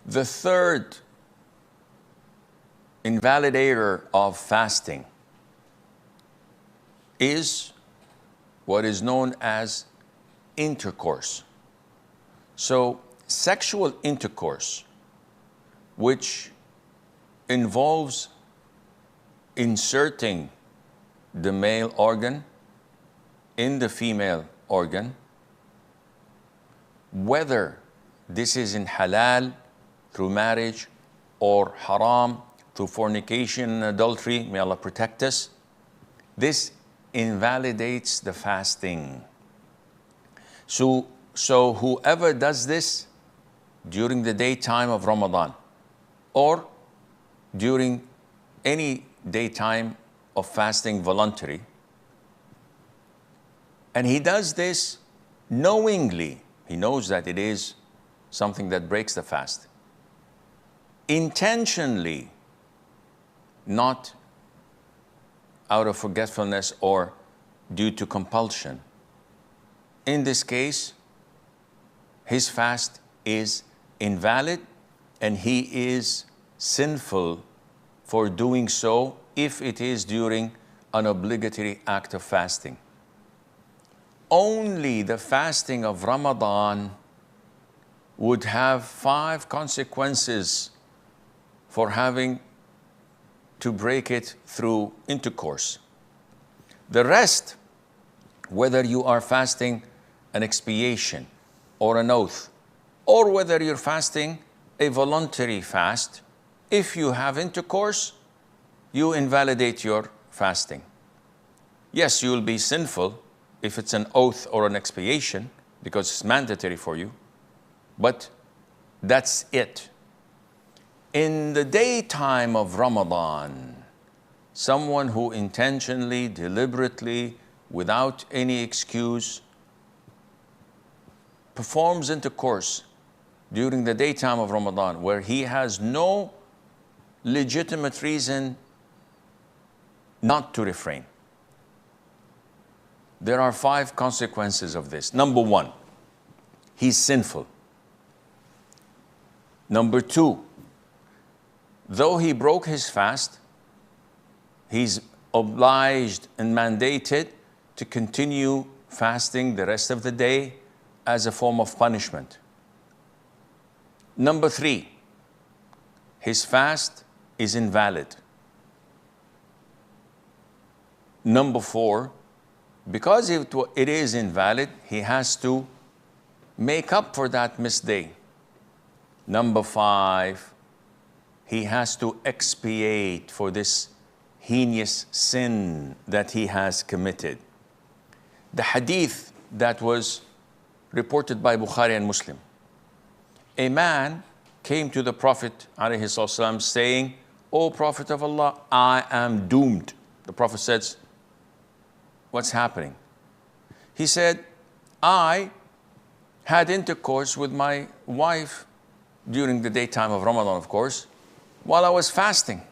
The third invalidator of fasting is what is known as intercourse. So sexual intercourse, which involves inserting the male organ in the female organ, whether this is in halal through marriage or haram through fornication and adultery, may Allah protect us, this invalidates the fasting. So whoever does this during the daytime of Ramadan or during any daytime of fasting voluntary, and he does this knowingly, he knows that it is something that breaks the fast, intentionally, not out of forgetfulness or due to compulsion. In this case, his fast is invalid and he is sinful for doing so if it is during an obligatory act of fasting. Only the fasting of Ramadan would have 5 consequences for having to break it through intercourse. The rest, whether you are fasting an expiation or an oath, or whether you're fasting a voluntary fast, if you have intercourse, you invalidate your fasting. Yes, you will be sinful if it's an oath or an expiation, because it's mandatory for you, but that's it. In the daytime of Ramadan, someone who intentionally, deliberately, without any excuse, performs intercourse during the daytime of Ramadan, where he has no legitimate reason not to refrain. There are 5 consequences of this. Number 1, he's sinful. Number 2, though he broke his fast, he's obliged and mandated to continue fasting the rest of the day as a form of punishment. Number 3, his fast is invalid. Number 4, because it is invalid, he has to make up for that missed day. Number 5, he has to expiate for this heinous sin that he has committed. The hadith that was reported by Bukhari and Muslim. A man came to the Prophet ﷺ saying, "O Prophet of Allah, I am doomed." The Prophet says, "What's happening?" He said, "I had intercourse with my wife during the daytime of Ramadan, of course, while I was fasting."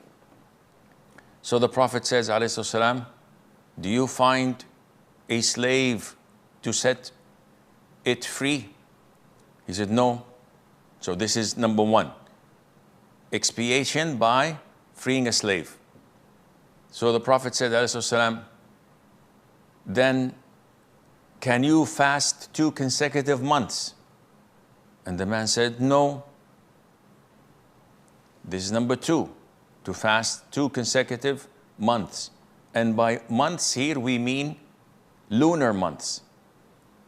So the Prophet says, ﷺ, "Do you find a slave to set it free?" He said, "No." So this is number 1, expiation by freeing a slave. So the Prophet said, ﷺ, "Then can you fast 2 consecutive months?" And the man said, "No." This is number 2, to fast 2 consecutive months. And by months here we mean lunar months.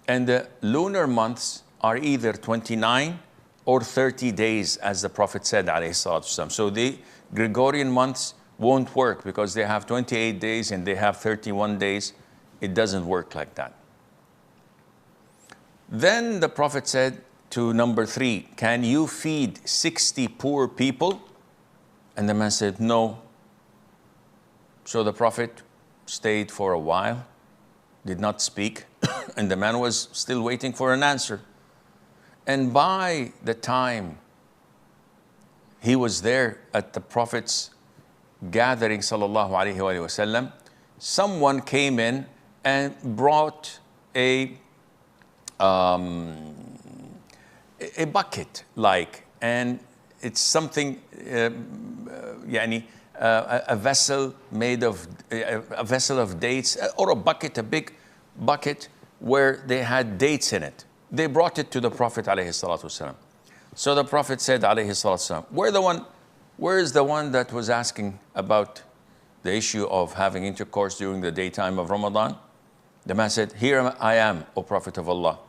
And the lunar months are either 29 or 30 days, as the Prophet said, ﷺ. So the Gregorian months won't work because they have 28 days and they have 31 days. It doesn't work like that. Then the Prophet said to number 3, "Can you feed 60 poor people?" And the man said, "No." So the Prophet stayed for a while, did not speak, and the man was still waiting for an answer. And by the time he was there at the Prophet's gathering, sallallahu alaihi wasallam, someone came in and brought a bucket, and it's something, يعني, a vessel made of, a vessel of dates, or a bucket, a big bucket where they had dates in it. They brought it to the Prophet ﷺ. So the Prophet said ﷺ, where is the one that was asking about the issue of having intercourse during the daytime of Ramadan? The man said, here I am, O Prophet of Allah.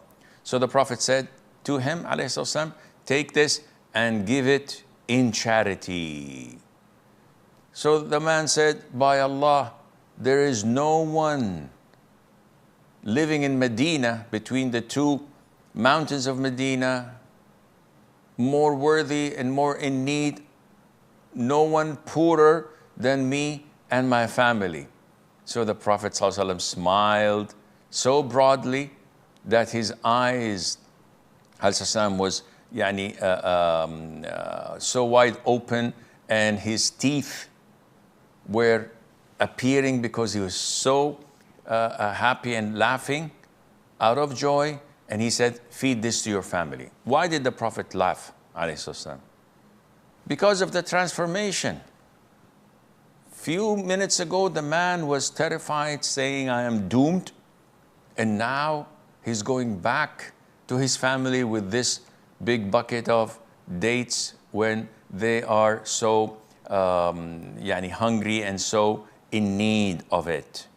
So the Prophet said to him, ﷺ, take this and give it in charity. So the man said, by Allah, there is no one living in Medina, between the two mountains of Medina, more worthy and more in need, no one poorer than me and my family. So the Prophet ﷺ smiled so broadly that his eyes ﷺ was يعني, so wide open, and his teeth were appearing because he was so happy and laughing out of joy. And he said, feed this to your family. Why did the Prophet laugh, ﷺ? Because of the transformation. Few minutes ago, the man was terrified, saying, I am doomed. And now he's going back to his family with this big bucket of dates when they are so hungry and so in need of it.